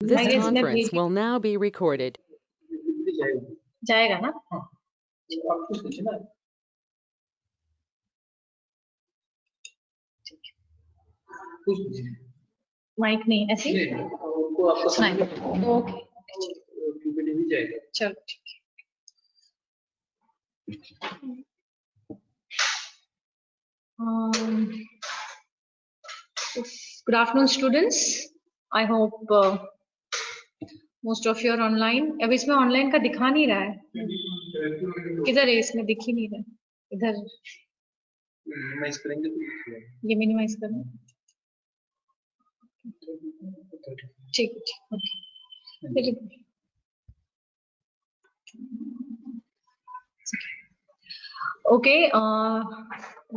This conference will now be recorded. जाएगा ना? Mic नहीं ऐसे ओके चलो ठीक है. Good afternoon students. I hope most of you are online. अब इसमें online का दिखा नहीं रहा है. किधर है? इसमें दिख ही नहीं रहा है. इधर मिनिमाइज करेंगे तो ये मिनिमाइज करना. ठीक ठीक. Okay,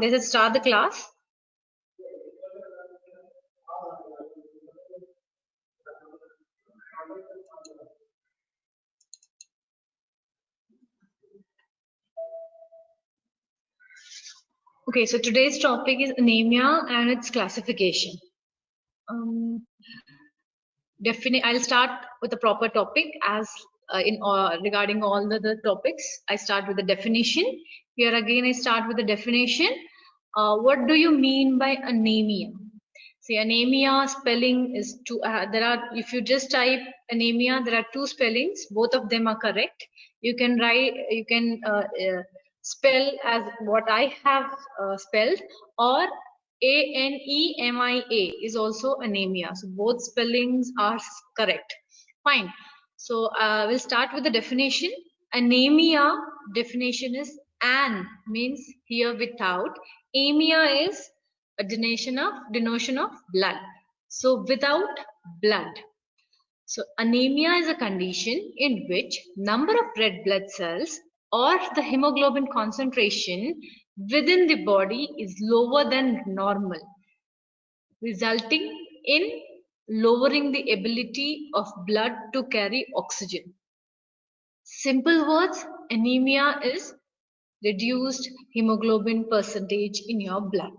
let's start the class. Okay, so today's topic is anemia and its classification. I'll start with the proper topic as regarding all the topics. I start with the definition. Here again, I start with the definition. What do you mean by anemia? See, anemia spelling is two. If you just type anemia, there are two spellings. Both of them are correct. You can write. You can spell as what I have spelled, or anemia is also anemia. So both spellings are correct. Fine. So we'll start with the definition. Anemia definition is an means here without. Amia is a denotion of blood. So without blood. So anemia is a condition in which number of red blood cells or the hemoglobin concentration within the body is lower than normal, resulting in lowering the ability of blood to carry oxygen. Simple words, anemia is reduced hemoglobin percentage in your blood.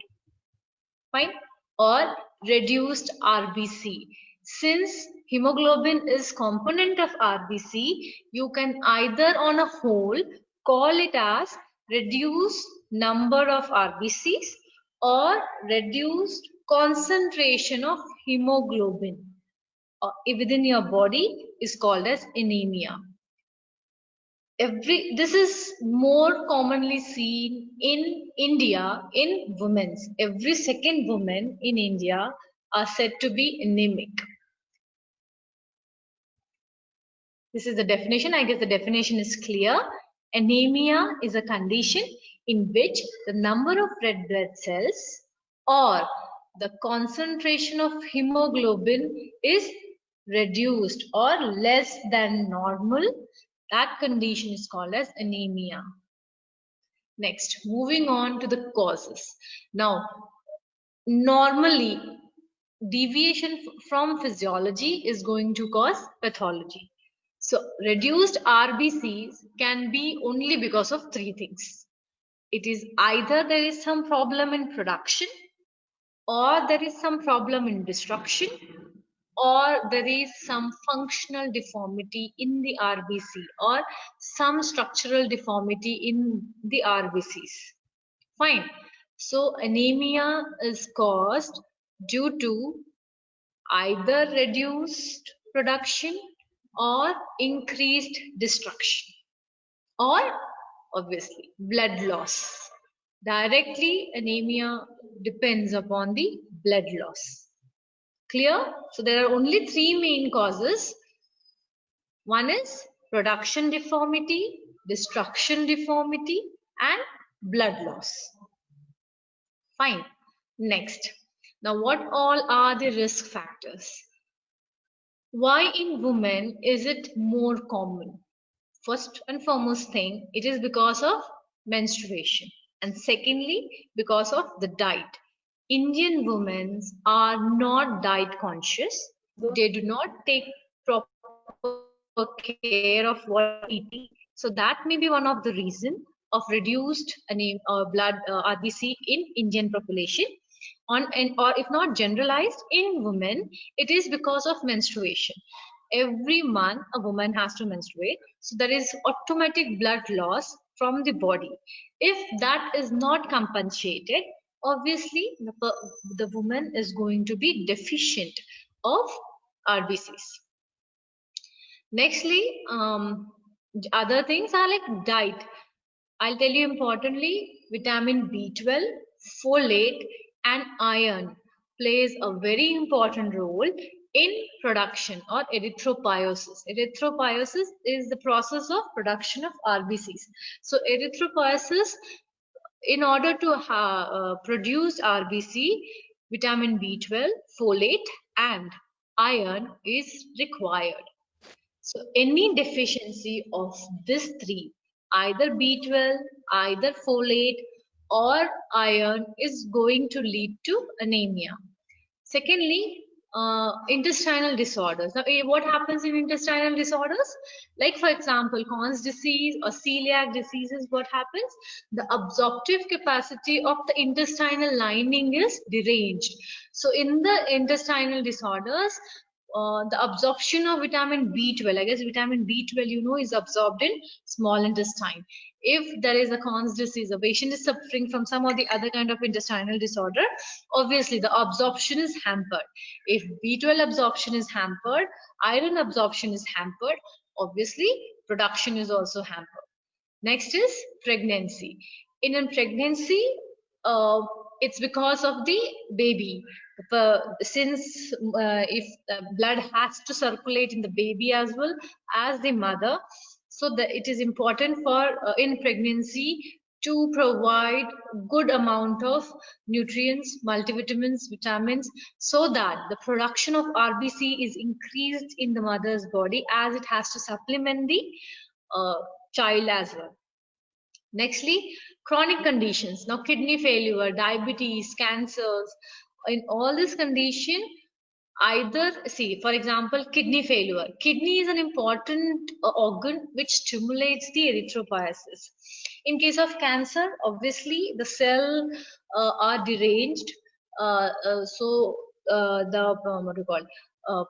Fine? Or reduced RBC. Since hemoglobin is component of RBC, you can either on a whole call it as reduced number of RBCs or reduced concentration of hemoglobin within your body is called as anemia. This is more commonly seen in India in women. Every second woman in India are said to be anemic. This is the definition. I guess the definition is clear. Anemia is a condition in which the number of red blood cells or the concentration of hemoglobin is reduced or less than normal. That condition is called as anemia. Next, moving on to the causes. Now, normally, deviation from physiology is going to cause pathology. So, reduced RBCs can be only because of three things. It is either there is some problem in production, or there is some problem in destruction, or there is some functional deformity in the RBC or some structural deformity in the RBCs. Fine. So anemia is caused due to either reduced production or increased destruction, or obviously blood loss. Directly, anemia depends upon the blood loss. Clear? So there are only three main causes. One is production deformity, destruction deformity, and blood loss. Fine. Next. Now, what all are the risk factors? Why in women is it more common? First and foremost thing, it is because of menstruation. And secondly, because of the diet. Indian women are not diet conscious. They do not take proper care of what eating. So that may be one of the reasons of reduced blood RBC in Indian population. Or if not generalized in women, it is because of menstruation. every month a woman has to menstruate, so there is automatic blood loss from the body. If that is not compensated, obviously the woman is going to be deficient of RBCs. Nextly, other things are like diet. I'll tell you importantly, vitamin B12, folate and iron plays a very important role in production or erythropoiesis. Erythropoiesis is the process of production of RBCs. So erythropoiesis, in order to produce RBC, vitamin B12, folate and iron is required. So any deficiency of this three, either B12, either folate or iron, is going to lead to anemia. Secondly, intestinal disorders. Now, what happens in intestinal disorders? Like, for example, Crohn's disease or celiac diseases, what happens? The absorptive capacity of the intestinal lining is deranged. So, in the intestinal disorders, the absorption of vitamin B12, I guess vitamin B12, you know, is absorbed in small intestine. If there is a Crohn's disease, a patient is suffering from some or the other kind of intestinal disorder, obviously the absorption is hampered. If B12 absorption is hampered, iron absorption is hampered, obviously production is also hampered. Next is pregnancy. In a pregnancy, it's because of the baby. Since if the blood has to circulate in the baby as well as the mother, so that it is important for in pregnancy to provide good amount of nutrients, multivitamins, vitamins, so that the production of RBC is increased in the mother's body, as it has to supplement the child as well. Nextly, chronic conditions. Now, kidney failure, diabetes, cancers, in all this condition, either, see, for example, kidney failure. Kidney is an important organ which stimulates the erythropoiesis. In case of cancer, obviously the cell are deranged, so the what do you call,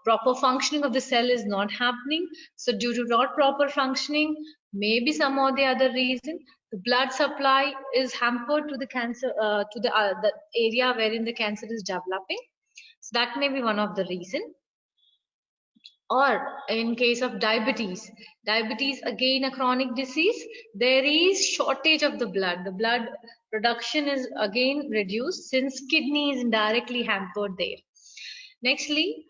proper functioning of the cell is not happening. So due to not proper functioning, maybe some or the other reason, the blood supply is hampered to the cancer, to the area wherein the cancer is developing. So that may be one of the reason. Or in case of diabetes, diabetes again a chronic disease, there is shortage of the blood. The blood production is again reduced since kidney is indirectly hampered there. Nextly,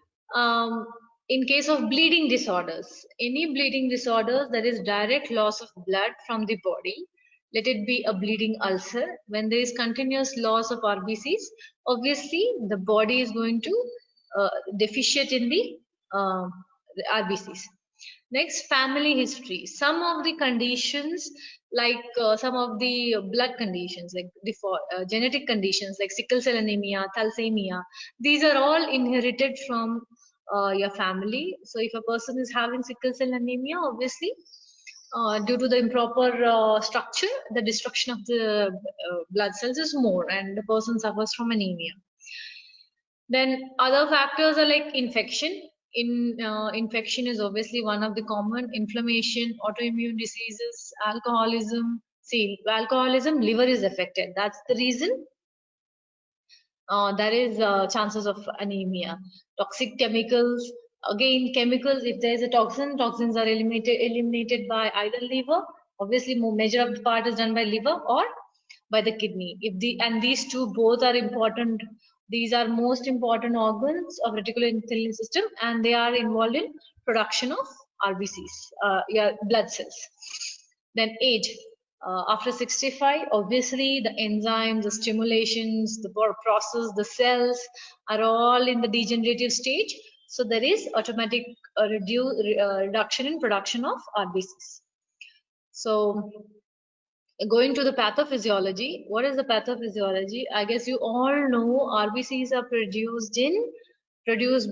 in case of bleeding disorders, any bleeding disorders, there is direct loss of blood from the body. Let it be a bleeding ulcer. When there is continuous loss of RBCs, obviously the body is going to deficient in the RBCs. Next, family history. Some of the conditions, like some of the blood conditions, like genetic conditions like sickle cell anemia, thalassemia, these are all inherited from your family. So if a person is having sickle cell anemia, obviously due to the improper structure, the destruction of the blood cells is more and the person suffers from anemia. Then other factors are like infection. Infection is obviously one of the common. Inflammation, autoimmune diseases, alcoholism. See, alcoholism, liver is affected. That's the reason there is chances of anemia. Toxic chemicals, again chemicals, if there is a toxin, toxins are eliminated by either liver, obviously major of the part is done by liver or by the kidney. And these two both are important. These are most important organs of reticular endothelial system, and they are involved in production of RBCs, blood cells. Then age. After 65, obviously the enzymes, the stimulations, the process, the cells are all in the degenerative stage. So there is automatic reduction in production of RBCs. So going to the pathophysiology, what is the pathophysiology? I guess you all know RBCs are produced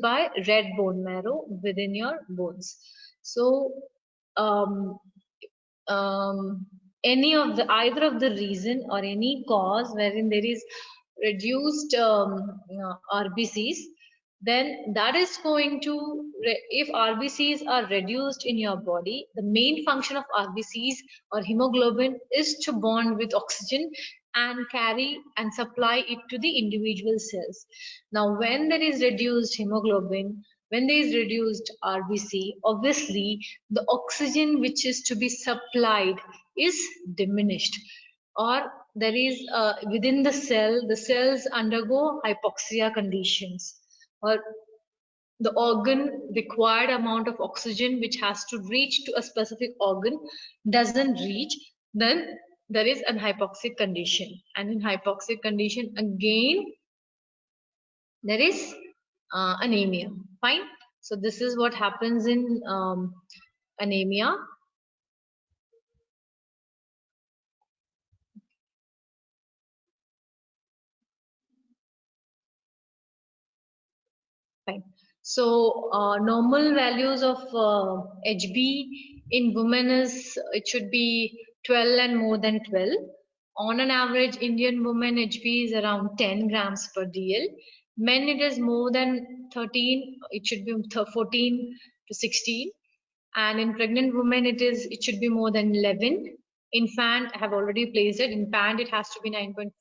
by red bone marrow within your bones. So either of the reason or any cause wherein there is reduced RBCs, then that is going to, if RBCs are reduced in your body, the main function of RBCs or hemoglobin is to bond with oxygen and carry and supply it to the individual cells. Now, when there is reduced hemoglobin, when there is reduced RBC, obviously the oxygen which is to be supplied is diminished, or there is within the cell, the cells undergo hypoxia conditions, or the organ required amount of oxygen which has to reach to a specific organ doesn't reach, then there is an hypoxic condition, and in hypoxic condition again there is anemia. Fine. So this is what happens in anemia. Fine. So normal values of HB in women is, it should be 12 and more than 12. On an average, Indian woman HB is around 10 grams per DL. Men, it is more than 13. It should be 14 to 16. And in pregnant women, it should be more than 11. Infant, I have already placed it. Infant, it has to be 9.5,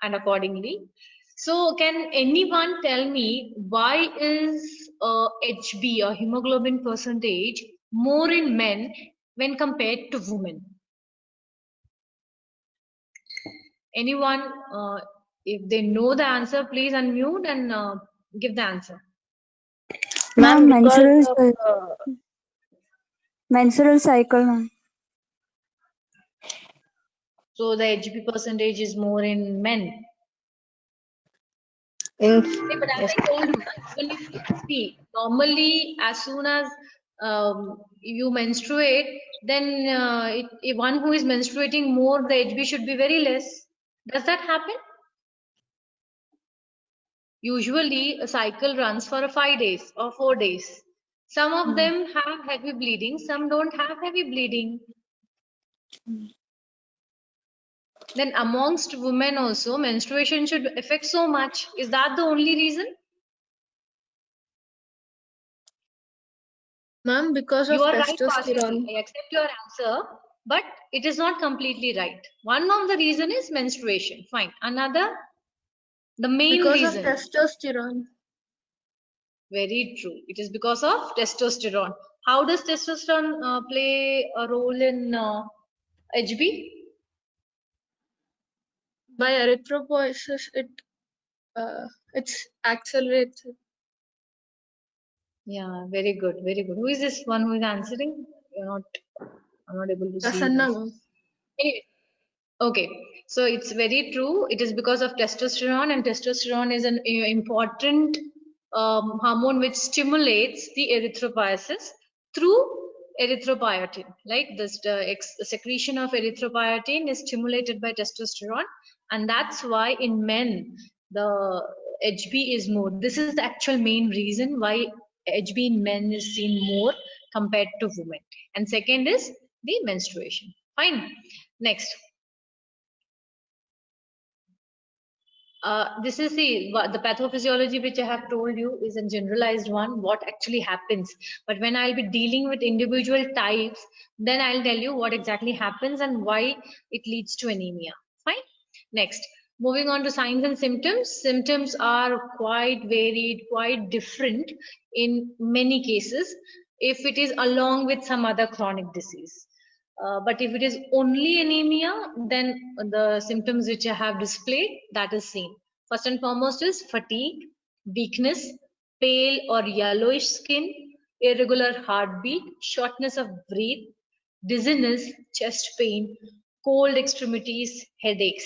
and accordingly. So can anyone tell me why is HB or hemoglobin percentage more in men when compared to women? Anyone, if they know the answer, please unmute and give the answer. Ma'am, menstrual cycle, ma'am. So the HB percentage is more in men. Yes. But as I told you, see, normally as soon as you menstruate, then if one who is menstruating more, the HB should be very less. Does that happen? Usually a cycle runs for 5 days or 4 days. Some of them have heavy bleeding, some don't have heavy bleeding. Then amongst women also, menstruation should affect so much. Is that the only reason? Ma'am, because You of are right, testosterone. partially. I accept your answer, but it is not completely right. One of the reason is menstruation. Fine. Another, the main Because reason. of testosterone. Very true. It is because of testosterone. How does testosterone play a role in HB? By erythropoiesis, it accelerates. Yeah, very good, very good. Who is this one who is answering? I'm not able to see. Prasanna, ma'am. Anyway, okay, so it's very true. It is because of testosterone, and testosterone is an important hormone which stimulates the erythropoiesis through erythropoietin. Like this, the secretion of erythropoietin is stimulated by testosterone, and that's why in men the HB is more. This is the actual main reason why HB in men is seen more compared to women. And second is the menstruation. Fine. Next. This is the pathophysiology which I have told you is a generalized one, what actually happens. But when I'll be dealing with individual types, then I'll tell you what exactly happens and why it leads to anemia. Fine. Next, moving on to signs and symptoms. Symptoms are quite varied, quite different in many cases if it is along with some other chronic disease. But if it is only anemia, then the symptoms which I have displayed, that is seen. First and foremost is fatigue, weakness, pale or yellowish skin, irregular heartbeat, shortness of breath, dizziness, chest pain, cold extremities, headaches.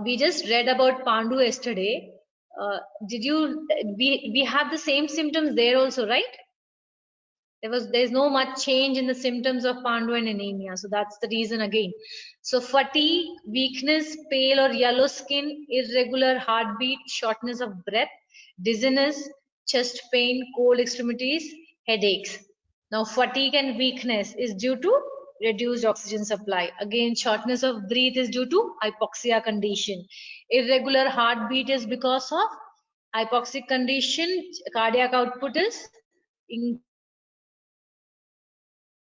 We just read about Pandu yesterday. We have the same symptoms there also, right? There's no much change in the symptoms of Pandu and anemia, so that's the reason again. So fatigue, weakness, pale or yellow skin, irregular heartbeat, shortness of breath, dizziness, chest pain, cold extremities, headaches. Now fatigue and weakness is due to reduced oxygen supply. Again, shortness of breath is due to hypoxia condition. Irregular heartbeat is because of Hypoxic condition, cardiac output is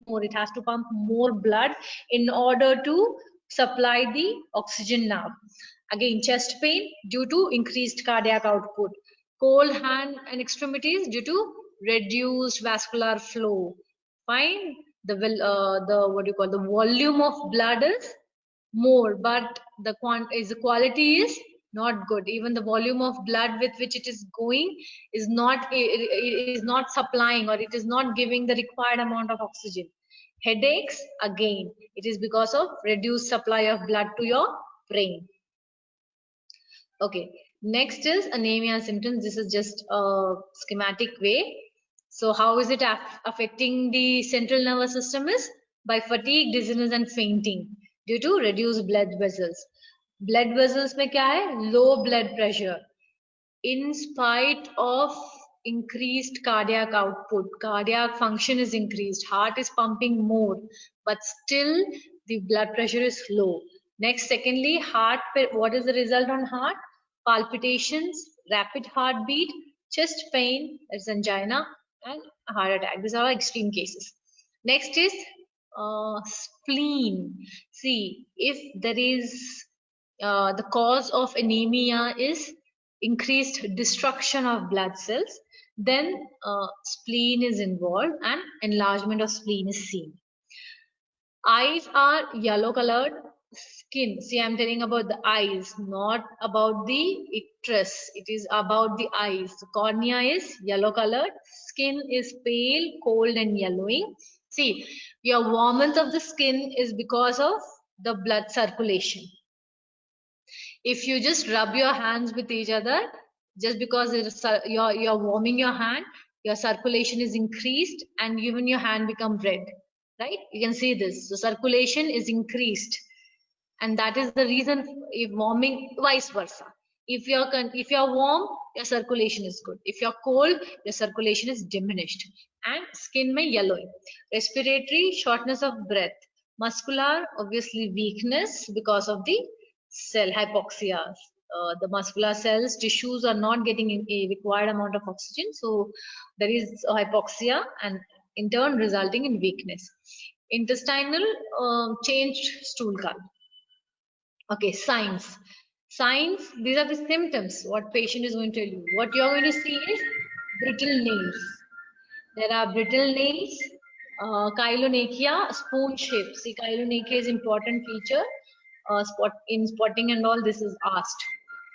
more. It has to pump more blood in order to supply the oxygen now. Again, chest pain due to increased cardiac output. Cold hand and extremities due to reduced vascular flow. Fine. The what do you call, the volume of blood is more, but the quality is not good. Even the volume of blood with which it is going is not, it is not supplying, or it is not giving the required amount of oxygen. Headaches, again, it is because of reduced supply of blood to your brain. Okay, next is anemia symptoms. This is just a schematic way. So how is it affecting the central nervous system? Is by fatigue, dizziness and fainting due to reduced blood vessels. Blood vessels में क्या है? Low blood pressure. In spite of increased cardiac output, cardiac function is increased, heart is pumping more, but still the blood pressure is low. Next, secondly, heart, what is the result on heart? Palpitations, rapid heartbeat, chest pain, that's angina, and heart attack. These are extreme cases. Next is spleen. See, if there is the cause of anemia is increased destruction of blood cells, then spleen is involved and enlargement of spleen is seen. Eyes are yellow colored. Skin, see, I'm telling about the eyes, not about the icterus. It is about the eyes. The cornea is yellow colored. Skin is pale, cold and yellowing. See, your warmth of the skin is because of the blood circulation. If you just rub your hands with each other, just because you're warming your hand, your circulation is increased and even your hand become red, right? You can see this. So circulation is increased, and that is the reason. If warming, vice versa. If you're warm, your circulation is good. If you're cold, your circulation is diminished. And skin may yellowing. Respiratory, shortness of breath. Muscular, obviously weakness because of the cell hypoxia. The muscular cells, tissues are not getting a required amount of oxygen, so there is hypoxia, and in turn resulting in weakness. Intestinal, changed stool color. Okay, signs. Signs, these are the symptoms. What patient is going to tell you. What you're going to see is brittle nails. There are brittle nails, chylonachia, spoon shape. See, chylonachia is important feature. In spotting and all, this is asked.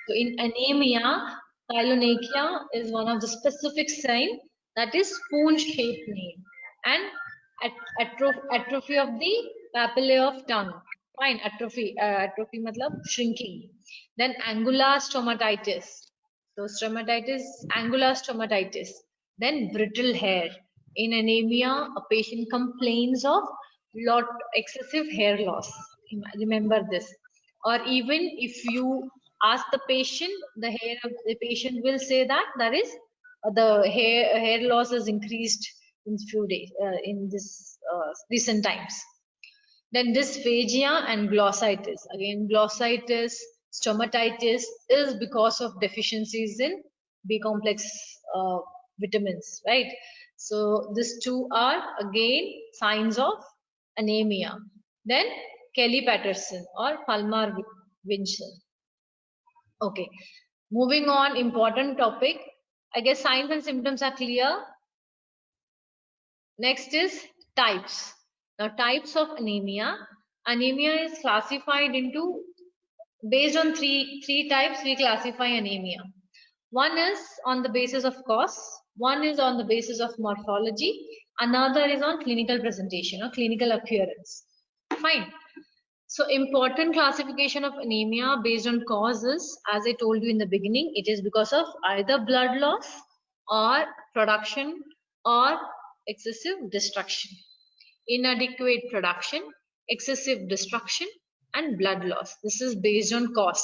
So in anemia, chylonachia is one of the specific sign, that is spoon-shaped nail, and atrophy of the papillae of tongue. Fine, atrophy matlab shrinking. Then angular stomatitis. So stomatitis, angular stomatitis. Then brittle hair. In anemia, a patient complains of excessive hair loss. Remember this. Or even if you ask the patient, the patient will say that is the hair loss has increased in few days, in this recent times. Then dysphagia and glossitis. Again, glossitis, stomatitis is because of deficiencies in B complex vitamins, right? So these two are again signs of anemia. Then Kelly-Patterson or Palmer-Winchell. Okay, moving on, important topic. I guess signs and symptoms are clear. Next is types. Now, types of anemia. Anemia is classified into, based on three types, we classify anemia. One is on the basis of cause, one is on the basis of morphology, another is on clinical presentation or clinical appearance. Fine. So important classification of anemia based on causes, as I told you in the beginning, it is because of either blood loss or production or excessive destruction. Inadequate production, excessive destruction and blood loss. This is based on cause.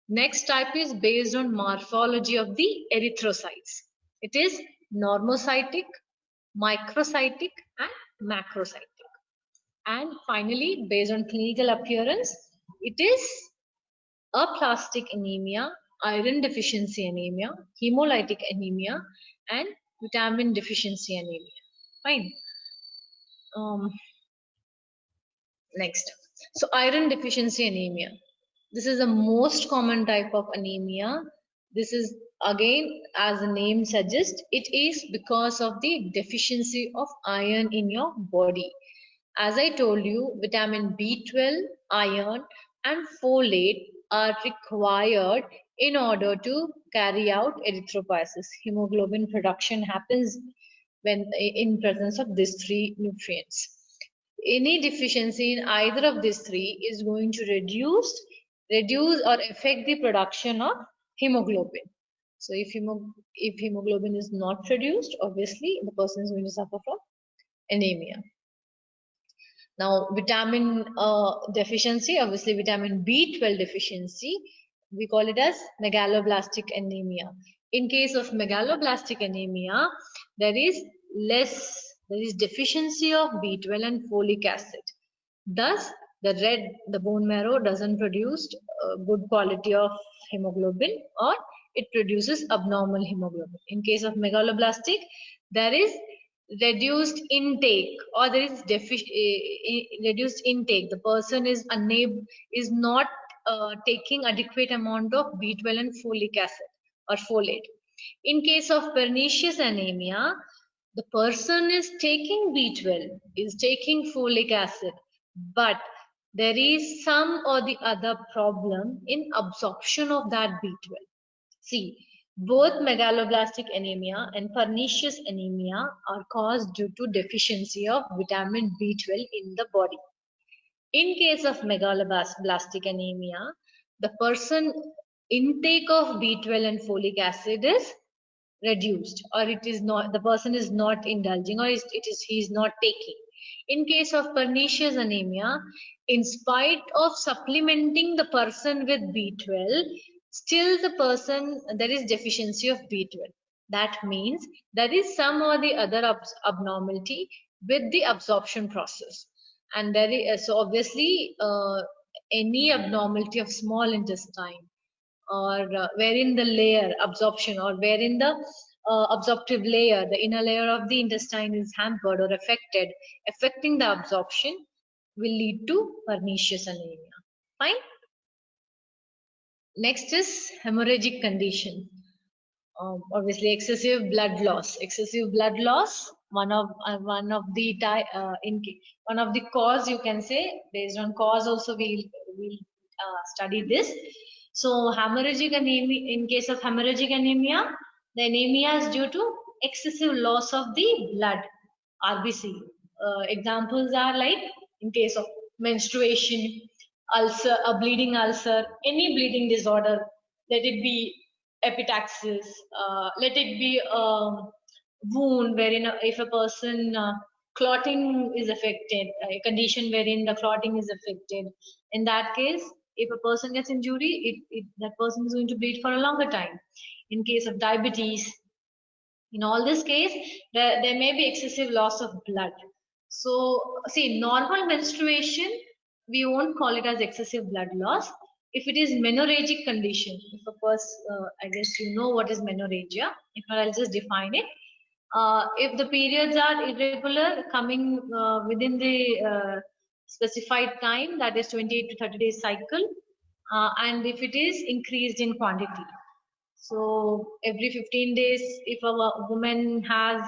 Next type is based on morphology of the erythrocytes. It is normocytic, microcytic and macrocytic. And finally, based on clinical appearance, it is aplastic anemia iron deficiency anemia, hemolytic anemia, and vitamin deficiency anemia. Fine. Next. So iron deficiency anemia. This is the most common type of anemia. This is again, as the name suggests, it is because of the deficiency of iron in your body. As I told you, vitamin B12, iron, and folate are required in order to carry out erythropoiesis. Hemoglobin production happens when in presence of these three nutrients. Any deficiency in either of these three is going to reduce or affect the production of hemoglobin. So if hemoglobin is not produced, obviously the person is going to suffer from anemia. Now, vitamin deficiency, obviously vitamin B12 deficiency, we call it as megaloblastic anemia. In case of megaloblastic anemia, there is deficiency of B12 and folic acid. Thus, the bone marrow doesn't produce good quality of hemoglobin, or it produces abnormal hemoglobin. In case of megaloblastic, there is reduced intake, or there is reduced intake. The person is not taking adequate amount of B12 and folic acid or folate. In case of pernicious anemia, the person is taking B12, is taking folic acid, but there is some or the other problem in absorption of that B12. See, both megaloblastic anemia and pernicious anemia are caused due to deficiency of vitamin B12 in the body. In case of megaloblastic anemia, the person intake of B12 and folic acid is reduced, or it is not, the person is not indulging, or he is not taking. In case of pernicious anemia, in spite of supplementing the person with B12, still there is deficiency of B12. That means there is some or the other abnormality with the absorption process, and there is, so obviously any abnormality of small intestine, or wherein the layer absorption, or wherein the absorptive layer, the inner layer of the intestine is hampered or affecting the absorption, will lead to pernicious anemia. Fine. Next is hemorrhagic condition. Obviously excessive blood loss. Excessive blood loss, one of the cause, you can say. Based on cause also we'll study this. So hemorrhagic anemia, in case of hemorrhagic anemia, the anemia is due to excessive loss of the blood, RBC. Examples are like in case of menstruation, ulcer, a bleeding ulcer, any bleeding disorder, let it be epistaxis, let it be a wound wherein if a person clotting is affected, a condition wherein the clotting is affected. In that case, if a person gets injury, that person is going to bleed for a longer time. In case of diabetes, in all this case, there may be excessive loss of blood. So, see, normal menstruation, we won't call it as excessive blood loss. If it is menorrhagic condition, if a person, I guess you know what is menorrhagia. If not, I'll just define it. If the periods are irregular, coming within the specified time, that is 28 to 30 days cycle, and if it is increased in quantity. So every 15 days, if a woman has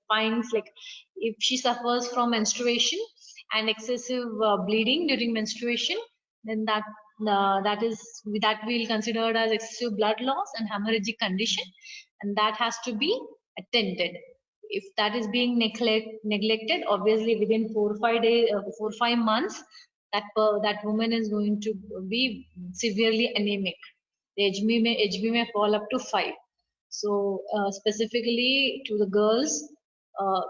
finds, like if she suffers from menstruation and excessive bleeding during menstruation, then that will considered as excessive blood loss and hemorrhagic condition, and that has to be attended. If that is being neglected, obviously within 4 or 5 days, 4 or 5 months, that woman is going to be severely anemic. The HB may fall up to 5. So specifically to the girls,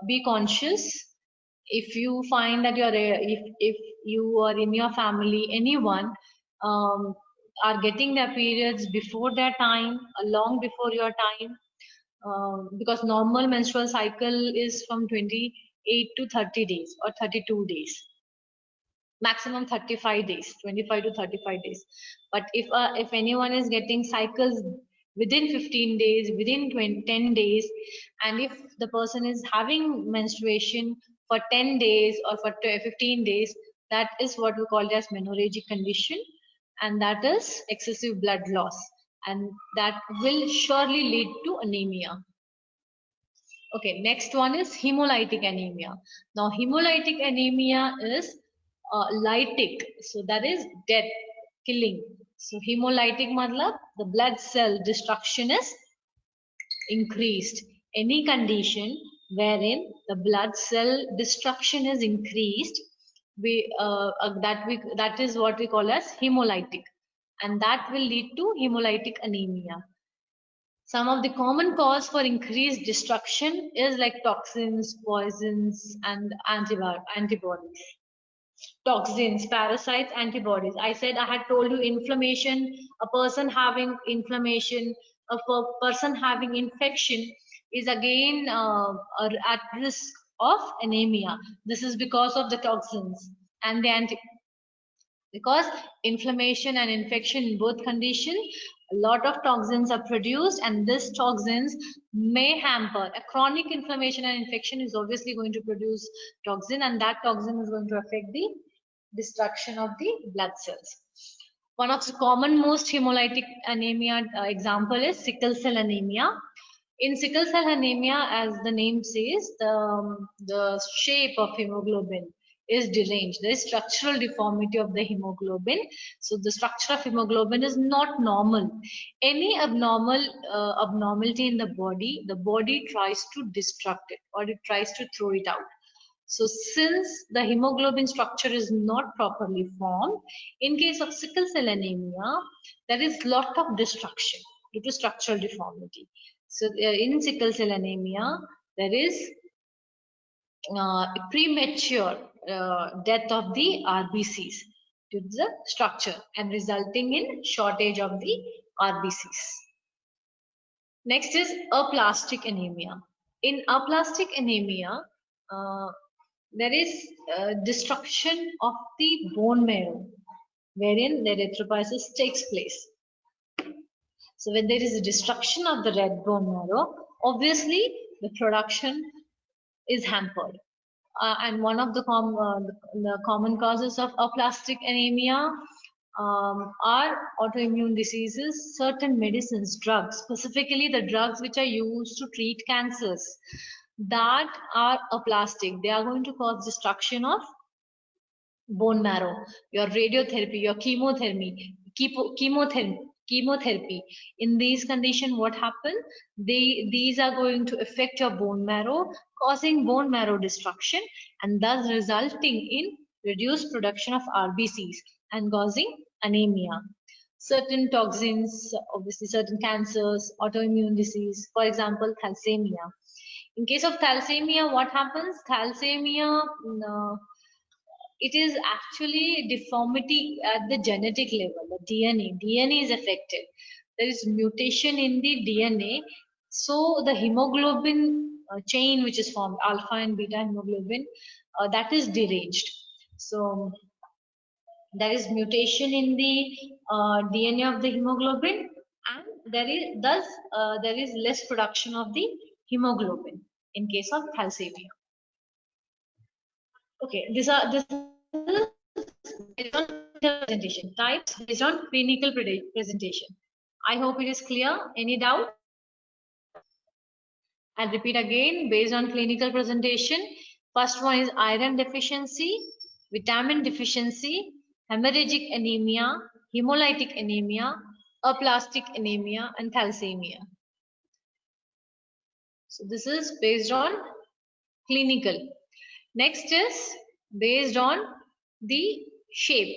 be conscious. If you find that if you are in your family, anyone are getting their periods before their time, long before your time, because normal menstrual cycle is from 28 to 30 days or 32 days. maximum 35 days, 25 to 35 days. But if anyone is getting cycles within 15 days, within 10 days, and if the person is having menstruation for 10 days or for 15 days, that is what we call as menorrhagic condition, and that is excessive blood loss, and that will surely lead to anemia. Okay, next one is hemolytic anemia. Now, hemolytic anemia is lytic, so that is death, killing. So, hemolytic matlab the blood cell destruction is increased. Any condition wherein the blood cell destruction is increased, that is what we call as hemolytic, and that will lead to hemolytic anemia. Some of the common cause for increased destruction is like toxins, poisons, and antibodies. Toxins, parasites, antibodies. I said I had told you inflammation, a person having inflammation, a person having infection is again at risk of anemia. This is because of the toxins and the because inflammation and infection in both conditions, a lot of toxins are produced, and these toxins may hamper. A chronic inflammation and infection is obviously going to produce toxin, and that toxin is going to affect the destruction of the blood cells. One of the common most hemolytic anemia example is sickle cell anemia. In sickle cell anemia, as the name says, the shape of hemoglobin is deranged. There is structural deformity of the hemoglobin. So the structure of hemoglobin is not normal. Any abnormality in the body tries to destruct it, or it tries to throw it out. So since the hemoglobin structure is not properly formed, in case of sickle cell anemia, there is lot of destruction due to structural deformity. So in sickle cell anemia, there is premature death of the RBCs due to the structure and resulting in shortage of the RBCs. Next is aplastic anemia. In aplastic anemia, there is destruction of the bone marrow wherein the erythropoiesis takes place. So when there is a destruction of the red bone marrow, obviously the production is hampered. And one of the common causes of aplastic anemia are autoimmune diseases, certain medicines, drugs, specifically the drugs which are used to treat cancers that are aplastic. They are going to cause destruction of bone marrow. Your radiotherapy, your chemotherapy, in these conditions, what happens? These are going to affect your bone marrow, causing bone marrow destruction, and thus resulting in reduced production of RBCs and causing anemia. Certain toxins, obviously certain cancers, autoimmune disease, for example, thalassemia. In case of thalassemia, what happens? Thalassemia, it is actually deformity at the genetic level, the DNA. DNA is affected. There is mutation in the DNA. So the hemoglobin chain which is formed, alpha and beta hemoglobin, that is deranged. So there is mutation in the DNA of the hemoglobin, and there is less production of the hemoglobin in case of thalassemia. Okay, this is based on presentation types based on clinical presentation. I hope it is clear. Any doubt? I'll repeat again based on clinical presentation. First one is iron deficiency, vitamin deficiency, hemorrhagic anemia, hemolytic anemia, aplastic anemia, and thalassemia. So this is based on clinical. Next is based on the shape.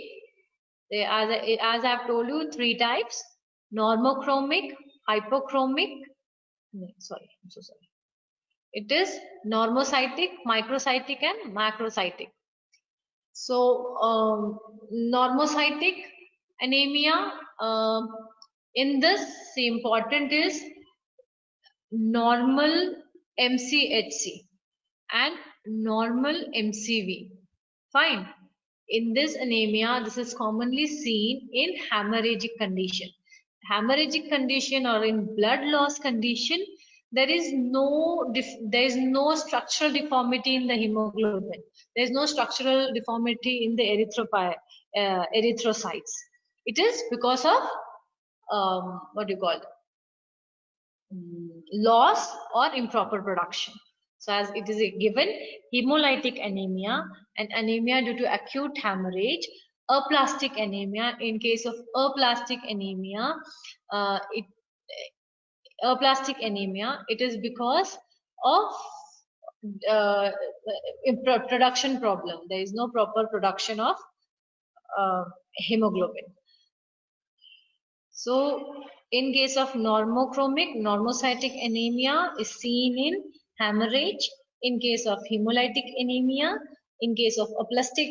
As I've told you, three types: normochromic, hypochromic. Sorry, I'm so sorry. It is normocytic, microcytic, and macrocytic. So normocytic anemia, in this, the important is normal MCHC and normal MCV. Fine. In this anemia, this is commonly seen in hemorrhagic condition. Hemorrhagic condition or in blood loss condition, there is no structural deformity in the hemoglobin. There is no structural deformity in the erythrocytes. It is because of what do you call it? Loss or improper production. So as it is given, hemolytic anemia and anemia due to acute hemorrhage, aplastic anemia. In case of aplastic anemia, it is because of production problem. There is no proper production of hemoglobin. So in case of normochromic, normocytic anemia is seen in hemorrhage. In case of hemolytic anemia, in case of aplastic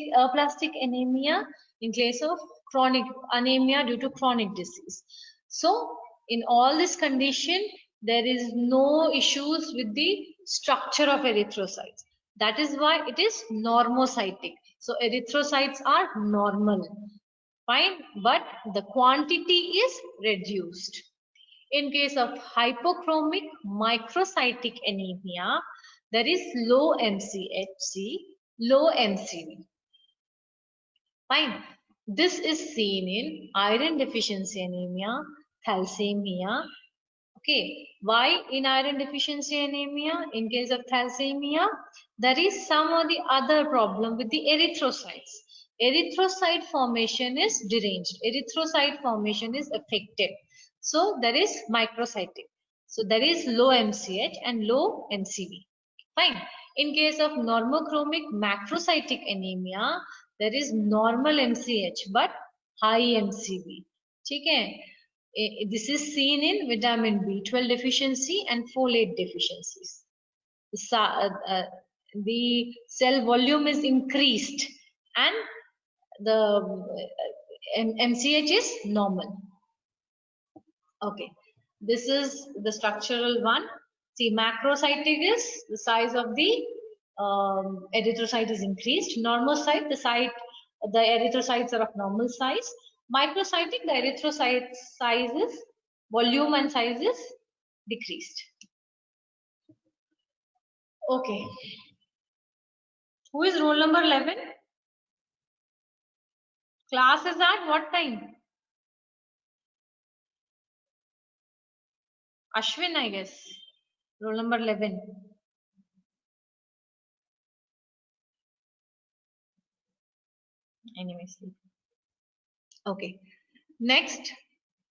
anemia, in case of chronic anemia due to chronic disease. So in all this condition, there is no issues with the structure of erythrocytes. That is why it is normocytic. So erythrocytes are normal. Fine, but the quantity is reduced. In case of hypochromic microcytic anemia, there is low MCHC, low MCV. Fine. This is seen in iron deficiency anemia, thalassemia. Okay, why in iron deficiency anemia? In case of thalassemia, there is some or the other problem with the erythrocytes. Erythrocyte formation is deranged. Erythrocyte formation is affected. So there is microcytic. So there is low MCH and low MCV. Fine. In case of normochromic macrocytic anemia, there is normal MCH but high MCV. Okay. This is seen in vitamin B12 deficiency and folate deficiencies. The cell volume is increased and the MCH is normal. Okay, this is the structural one. See, macrocytic is the size of the erythrocyte is increased. Normocyte, the erythrocytes are of normal size. Microcytic, the erythrocyte size is, volume and size is decreased. Okay. Who is roll number 11? Class is at what time? Ashwin, I guess. Roll number 11. Anyways. Okay. Next,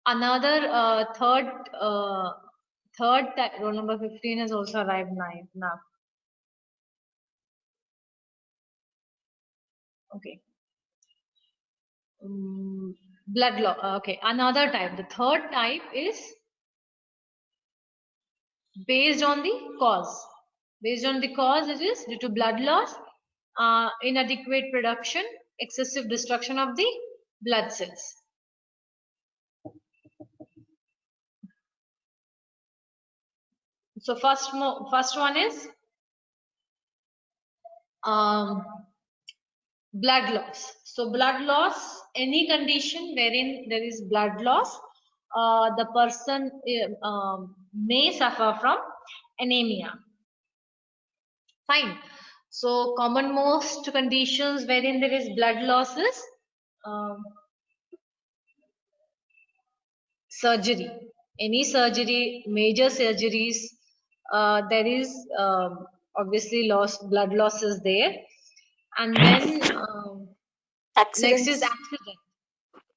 another third roll number 15 has also arrived now. Okay. Blood loss. Okay, another type. The third type is based on the cause. Based on the cause, it is due to blood loss, inadequate production, excessive destruction of the blood cells. So first one is blood loss. So blood loss, any condition wherein there is blood loss, the person may suffer from anemia. Fine. So common most conditions wherein there is blood loss is surgery. Any surgery, major surgeries, there is obviously blood loss is there. And then next is accident.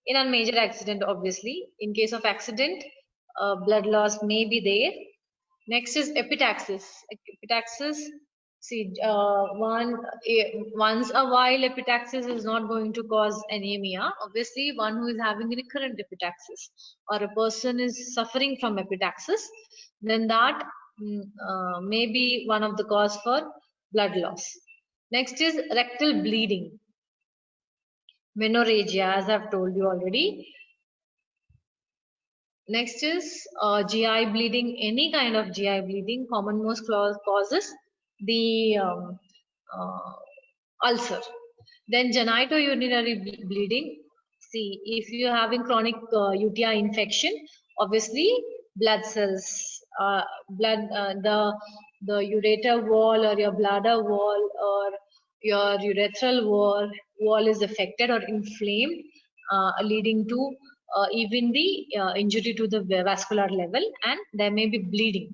In a major accident, obviously, in case of accident, blood loss may be there. Next is epistaxis. Epistaxis, see, once a while epistaxis is not going to cause anemia. Obviously, one who is having recurrent epistaxis or a person is suffering from epistaxis, then that may be one of the cause for blood loss. Next is rectal bleeding. Menorrhagia, as I've told you already. Next is GI bleeding, any kind of GI bleeding. Common most causes the ulcer. Then genitourinary bleeding. See, if you're having chronic UTI infection, obviously blood cells, the ureter wall or your bladder wall or your urethral wall is affected or inflamed, leading to even the injury to the vascular level, and there may be bleeding.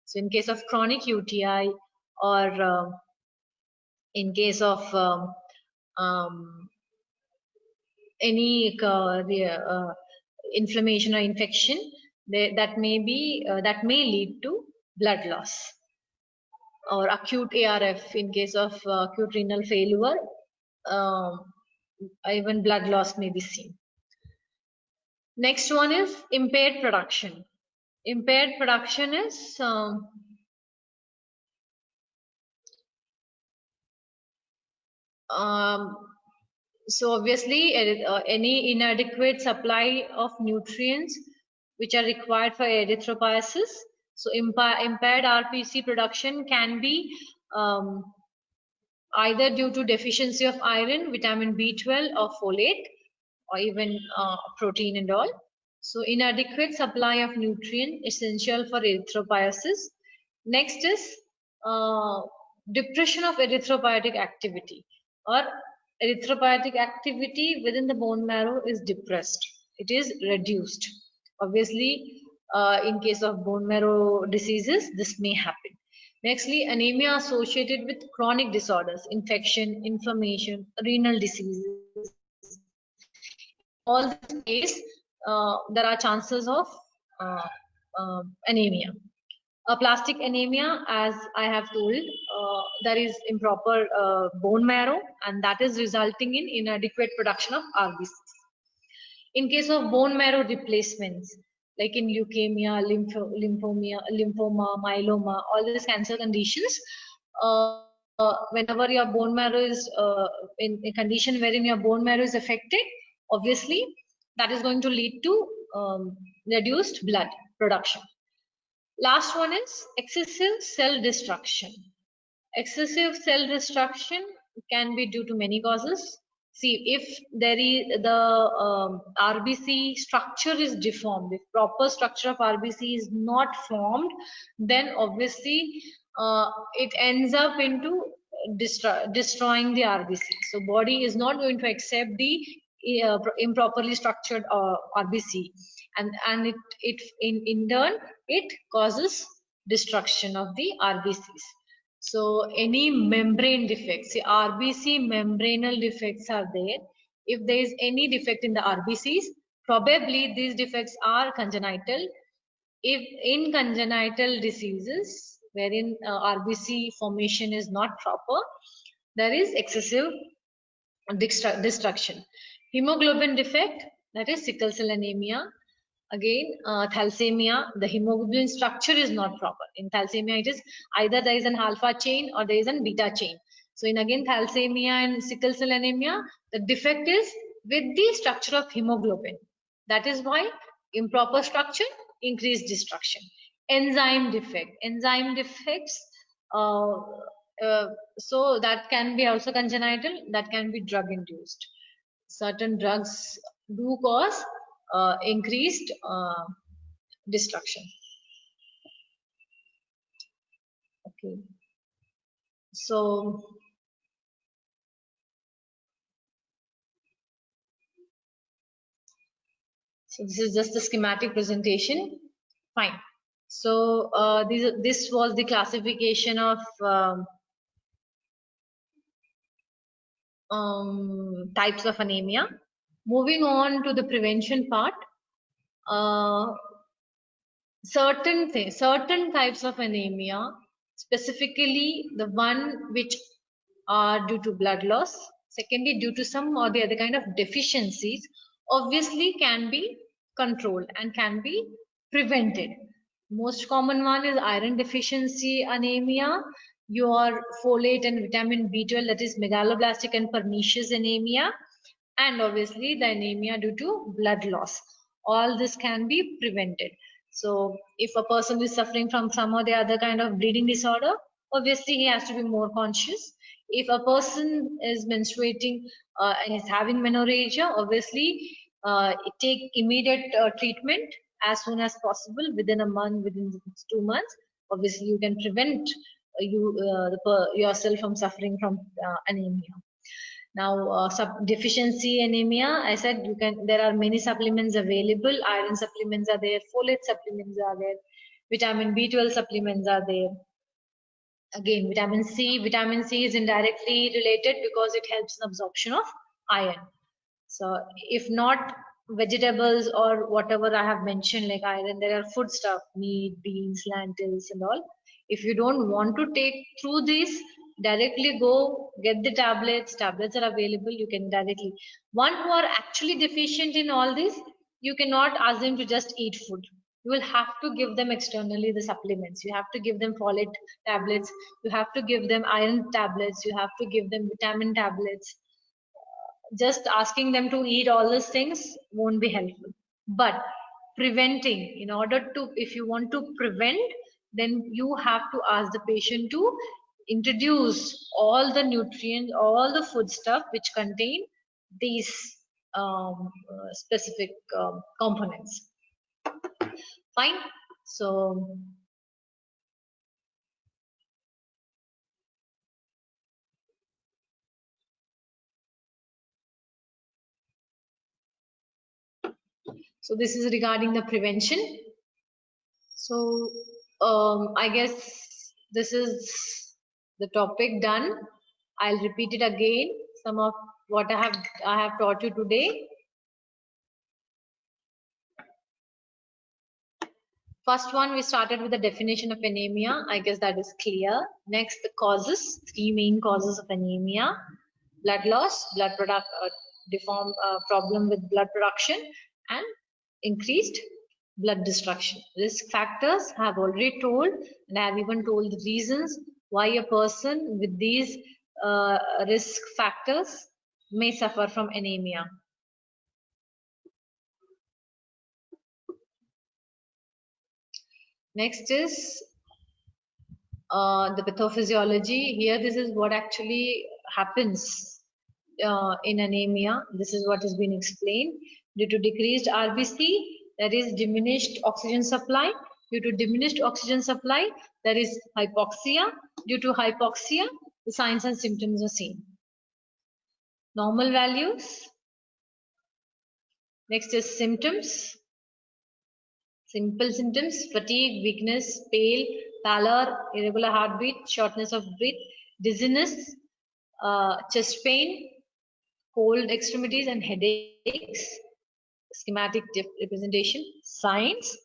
So in case of chronic UTI or in case of any inflammation or infection, that may lead to blood loss. Or acute ARF in case of acute renal failure, even blood loss may be seen. Next one is impaired production. Impaired production is so obviously any inadequate supply of nutrients which are required for erythropoiesis. So impaired RBC production can be either due to deficiency of iron, vitamin B12 or folate, or even protein and all. So inadequate supply of nutrient essential for erythropoiesis. Next is depression of erythropoietic activity, or erythropoietic activity within the bone marrow is depressed. It is reduced. Obviously, in case of bone marrow diseases, this may happen. Nextly, anemia associated with chronic disorders, infection, inflammation, renal diseases. All this case, there are chances of anemia. Aplastic anemia, as I have told, there is improper bone marrow, and that is resulting in inadequate production of RBCs. In case of bone marrow replacements, like in leukemia, lymphoma, myeloma, all these cancer conditions, whenever your bone marrow is in a condition wherein your bone marrow is affected, obviously that is going to lead to reduced blood production. Last one is excessive cell destruction. Excessive cell destruction can be due to many causes. See, if there is the RBC structure is deformed, if proper structure of RBC is not formed, then obviously it ends up into destroying the RBC. So body is not going to accept the improperly structured RBC, and it in turn it causes destruction of the RBCs. So any membrane defects, see, RBC membranal defects are there. If there is any defect in the RBCs, probably these defects are congenital. If in congenital diseases wherein RBC formation is not proper, there is excessive destruction. Hemoglobin defect, that is sickle cell anemia. Again, thalassemia, the hemoglobin structure is not proper. In thalassemia, it is either there is an alpha chain or there is an beta chain. So in again thalassemia and sickle cell anemia, the defect is with the structure of hemoglobin. That is why improper structure, increased destruction. Enzyme defect. Enzyme defects, so that can be also congenital, that can be drug induced. Certain drugs do cause increased destruction. Okay, so this is just the schematic presentation. Fine. So this was the classification of types of anemia. Moving on to the prevention part, certain types of anemia, specifically the one which are due to blood loss, secondly due to some or the other kind of deficiencies, obviously can be controlled and can be prevented. Most common one is iron deficiency anemia, your folate and vitamin B12, that is megaloblastic and pernicious anemia, and obviously the anemia due to blood loss. All this can be prevented. So if a person is suffering from some or the other kind of bleeding disorder, obviously he has to be more conscious. If a person is menstruating and is having menorrhagia, obviously take immediate treatment as soon as possible, within a month, within 2 months. Obviously you can prevent yourself from suffering from anemia. Now, deficiency anemia, I said there are many supplements available. Iron supplements are there, folate supplements are there, vitamin B12 supplements are there. Again, vitamin C is indirectly related because it helps in absorption of iron. So if not vegetables or whatever I have mentioned like iron, there are food stuff, meat, beans, lentils and all. If you don't want to take through these, directly go get the tablets. Tablets are available. You can directly. One who are actually deficient in all this, you cannot ask them to just eat food. You will have to give them externally the supplements. You have to give them folate tablets. You have to give them iron tablets. You have to give them vitamin tablets. Just asking them to eat all these things won't be helpful. But preventing, in order to, if you want to prevent, then you have to ask the patient to introduce all the nutrients, all the food stuff which contain these specific components. Fine. So this is regarding the prevention. So I guess this is the topic done. I'll repeat it again. Some of what I have taught you today. First one, we started with the definition of anemia. I guess that is clear. Next, the causes, 3 main causes of anemia: blood loss, blood product, problem with blood production, and increased blood destruction. Risk factors I have already told, and I have even told the reasons why a person with these risk factors may suffer from anemia. Next is the pathophysiology. Here, this is what actually happens in anemia. This is what has been explained. Due to decreased RBC, that is diminished oxygen supply. Due to diminished oxygen supply, there is hypoxia. Due to hypoxia, the signs and symptoms are seen. Normal values. Next is symptoms. Simple symptoms: fatigue, weakness, pallor, irregular heartbeat, shortness of breath, dizziness, chest pain, cold extremities and headaches. Schematic representation. Signs: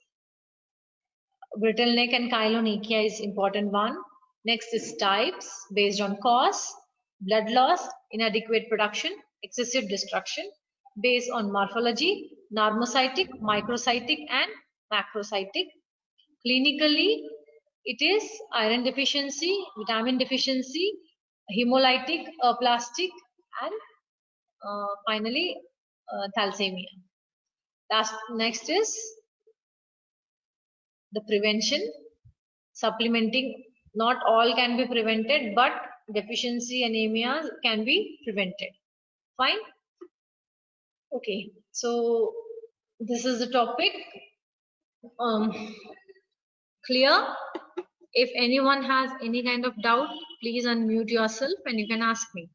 brittle neck and chylonychia is important one. Next is types based on cause: blood loss, inadequate production, excessive destruction. Based on morphology: normocytic, microcytic and macrocytic. Clinically, it is iron deficiency, vitamin deficiency, hemolytic, aplastic, and finally thalassemia. Next is the prevention. Supplementing, not all can be prevented, but deficiency anemia can be prevented. Fine. Okay, so this is the topic. Clear? If anyone has any kind of doubt, please unmute yourself and you can ask me.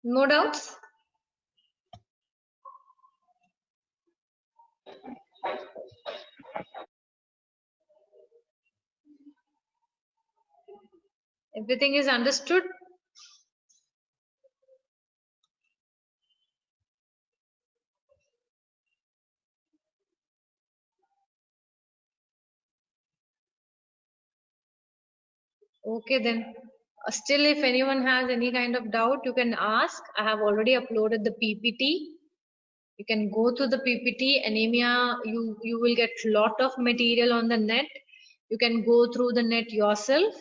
No doubts? Everything is understood? Okay then. Still, if anyone has any kind of doubt, you can ask. I have already uploaded the PPT. You can go to the PPT. Anemia, you will get lot of material on the net. You can go through the net yourself.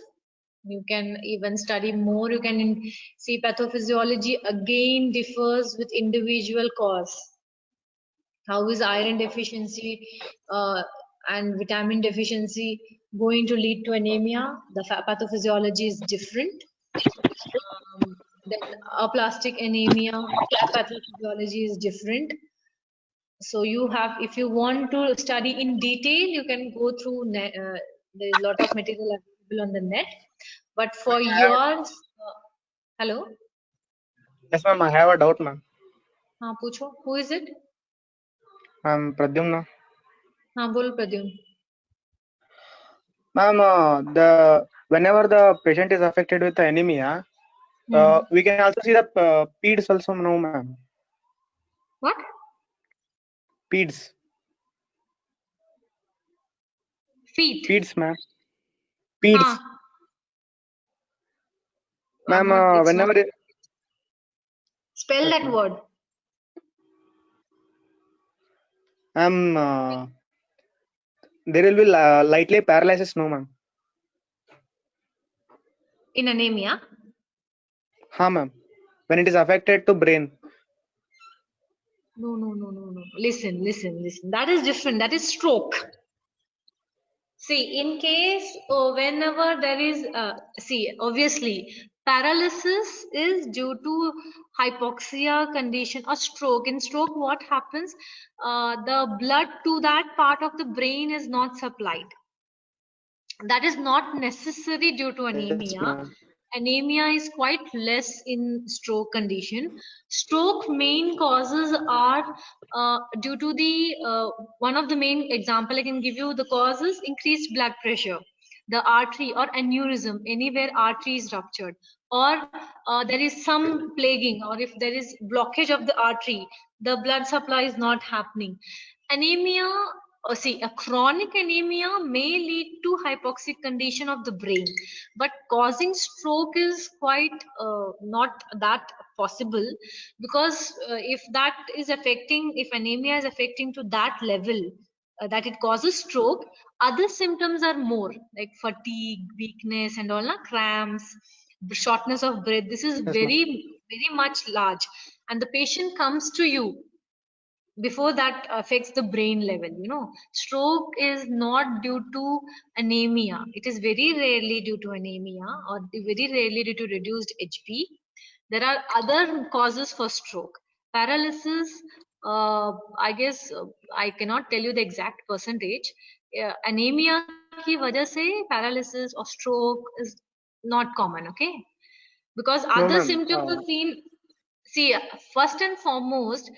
You can even study more. You can see pathophysiology again differs with individual cause. How is iron deficiency and vitamin deficiency going to lead to anemia? The pathophysiology is different. Then aplastic anemia pathophysiology is different. So you have, if you want to study in detail, you can go through net, there is a lot of material available on the net. But for yours, hello, Yes, ma'am. I have a doubt, ma'am. हाँ पूछो, who is it? I'm Pradyumna. हाँ बोलो Pradyumna. Ma'am, whenever the patient is affected with anemia, we can also see the PEDS also, no, ma'am. What? PEDS. Feet. PEDS, ma'am. PEDS. हाँ. Ma'am, It's whenever not. Spell Yes, that ma'am. word. There will be lightly paralysis, no, ma'am. In anemia. Ha, ma'am. When it is affected to brain. No. Listen. That is different. That is stroke. See, in case whenever there is, obviously, paralysis is due to hypoxia condition or stroke. In stroke, what happens? The blood to that part of the brain is not supplied. That is not necessary due to Yes, anemia. ma'am. Anemia is quite less in stroke condition. Stroke main causes are due to the one of the main example I can give you. The causes increased blood pressure, the artery or aneurysm, anywhere artery is ruptured, or there is some plaguing, or if there is blockage of the artery, the blood supply is not happening. Anemia, a chronic anemia may lead to hypoxic condition of the brain, but causing stroke is quite not that possible, because if anemia is affecting to that level, that it causes stroke, other symptoms are more like fatigue, weakness, and all, cramps, shortness of breath. This is Yes, ma'am. very much large, and the patient comes to you before that affects the brain level. Stroke is not due to anemia. It is very rarely due to anemia, or very rarely due to reduced HP. There are other causes for stroke. Paralysis, I guess, I cannot tell you the exact percentage. Anemia ki wajah se paralysis or stroke is not common, okay? Because No, other ma'am. symptoms are seen. See, first and foremost,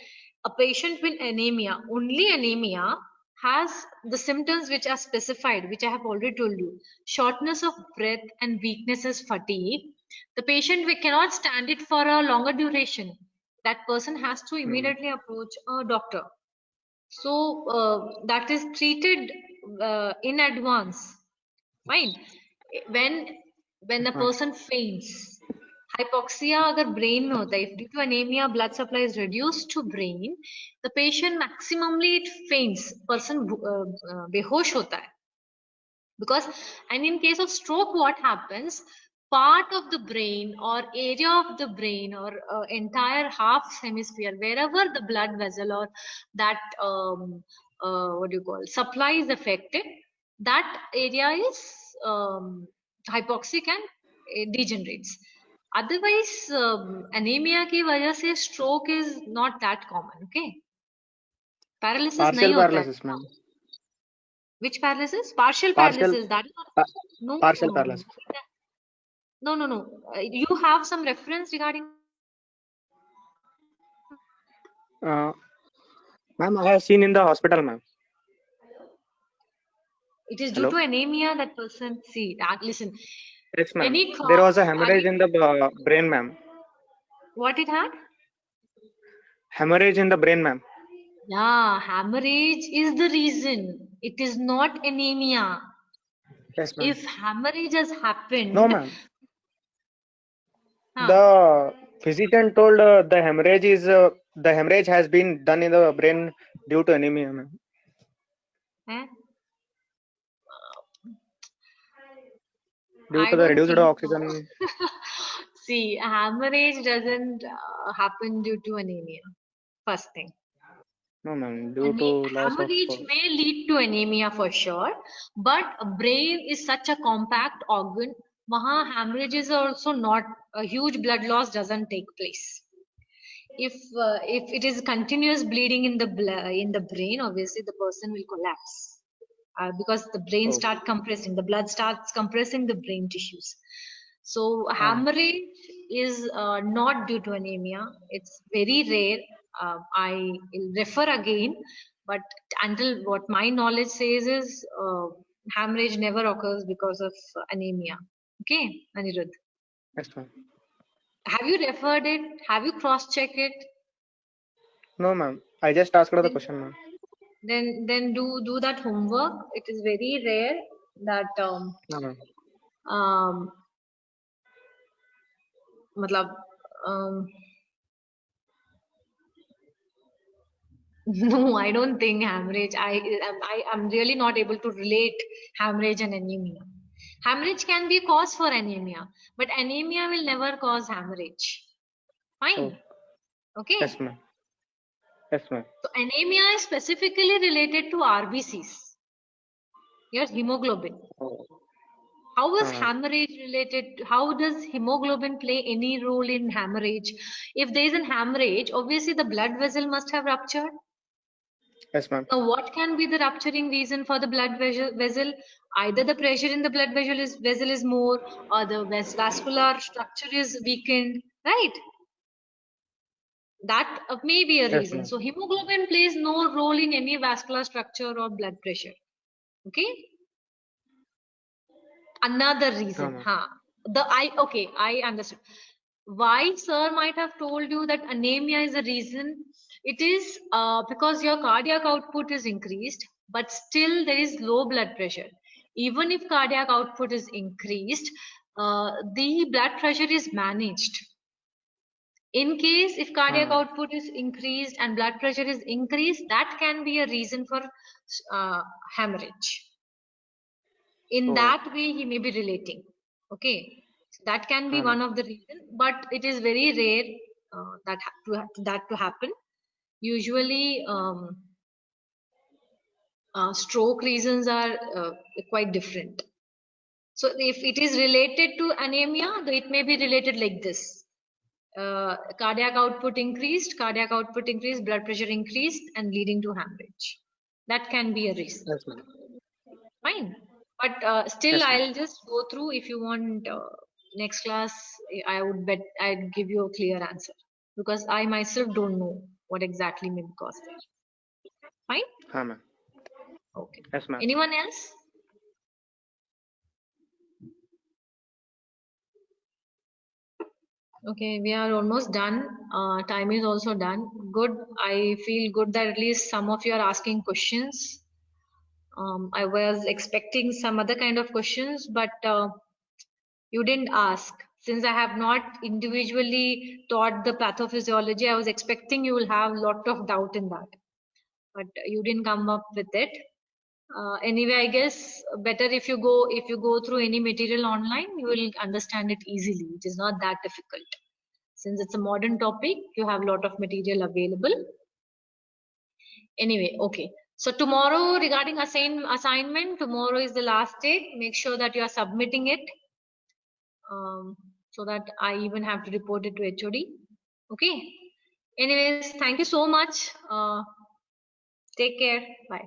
a patient with anemia, only anemia, has the symptoms which are specified, which I have already told you. Shortness of breath and weakness is fatigue. The patient, we cannot stand it for a longer duration. That person has to immediately approach a doctor. So that is treated in advance. Fine. When a person faints, hypoxia अगर brain में होता है, if due to anemia blood supply is reduced to brain, the patient maximally it faints, person बेहोश होता है. Because, and in case of stroke, what happens? Part of the brain or area of the brain or entire half hemisphere, wherever the blood vessel or that supply is affected, that area is hypoxic and degenerates. Otherwise, anemia ki wajah se stroke is not that common. Okay, paralysis Partial nahi hota hai. paralysis, ma'am. Which paralysis? Partial Partial, paralysis. That is not, no. partial paralysis. No. You have some reference regarding. Ma'am, I have seen in the hospital, ma'am. It is due Hello? to anemia that person. See, listen. Yes, ma'am. Any There was a hemorrhage in the brain, ma'am. What it had? Hemorrhage in the brain, ma'am. Yeah, hemorrhage is the reason. It is not anemia. Yes, ma'am. If hemorrhage has happened, No, ma'am. huh, The physician told the hemorrhage has been done in the brain due to anemia, ma'am. eh, Due I to the don't reduced think so. oxygen. See, hemorrhage doesn't happen due to anemia. First thing. No, ma'am. Due to loss of. Hemorrhage may lead to anemia for sure, but brain is such a compact organ. Maha hemorrhages are also not a huge blood loss doesn't take place. If it is continuous bleeding in the brain, obviously the person will collapse because the brain Oh, start compressing, the blood starts compressing the brain tissues. So ma'am. hemorrhage is not due to anemia. It's very rare. I will refer again, but until what my knowledge says is hemorrhage never occurs because of anemia. Okay, Anirudh. Yes, ma'am. Have you referred it? Have you cross-checked it? No, ma'am. I just asked the Then question, ma'am. then do that homework. It is very rare that No, ma'am. um matlab, um no, I don't think hemorrhage. I'm really not able to relate hemorrhage and anemia. Hemorrhage can be a cause for anemia, but anemia will never cause hemorrhage. Oh, Fine. Okay. yes, ma'am. Yes, ma'am. So anemia is specifically related to RBCs, your hemoglobin. Oh, How is ma'am. hemorrhage related? How does hemoglobin play any role in hemorrhage? If there is an hemorrhage, obviously the blood vessel must have ruptured. Yes, ma'am. Now, what can be the rupturing reason for the blood vessel? Either the pressure in the blood vessel is more, or the vascular structure is weakened, right? That may be a Yes, reason. ma'am. So hemoglobin plays no role in any vascular structure or blood pressure. Okay. Another No, reason, ma'am. I understood. Why sir might have told you that anemia is a reason. It is because your cardiac output is increased, but still there is low blood pressure. Even if cardiac output is increased, the blood pressure is managed. In case if cardiac Ma'am. output is increased and blood pressure is increased, that can be a reason for hemorrhage. In Oh, that way he may be relating. Okay, so that can be ma'am. one of the reason, but it is very rare that to happen. Usually stroke reasons are quite different. So if it is related to anemia, it may be related like this: cardiac output increased, blood pressure increased, and leading to hemorrhage. That can be a reason. Yes, ma'am. Fine. But still, Yes, ma'am. I'll just go through. If you want next class, I would bet I'd give you a clear answer because I myself don't know what exactly may be caused there. Fine. Ha, ma'am. Okay. Yes, ma'am. Anyone else? Okay, we are almost done. Time is also done. Good. I feel good that at least some of you are asking questions. I was expecting some other kind of questions, but you didn't ask. Since I have not individually taught the pathophysiology, I was expecting you will have a lot of doubt in that. But you didn't come up with it. Anyway, I guess better if you go through any material online, you will understand it easily. It is not that difficult. Since it's a modern topic, you have a lot of material available. Anyway, okay. So tomorrow regarding assignment, tomorrow is the last date. Make sure that you are submitting it. So that I even have to report it to HOD. Okay. Anyways, thank you so much. Take care. Bye.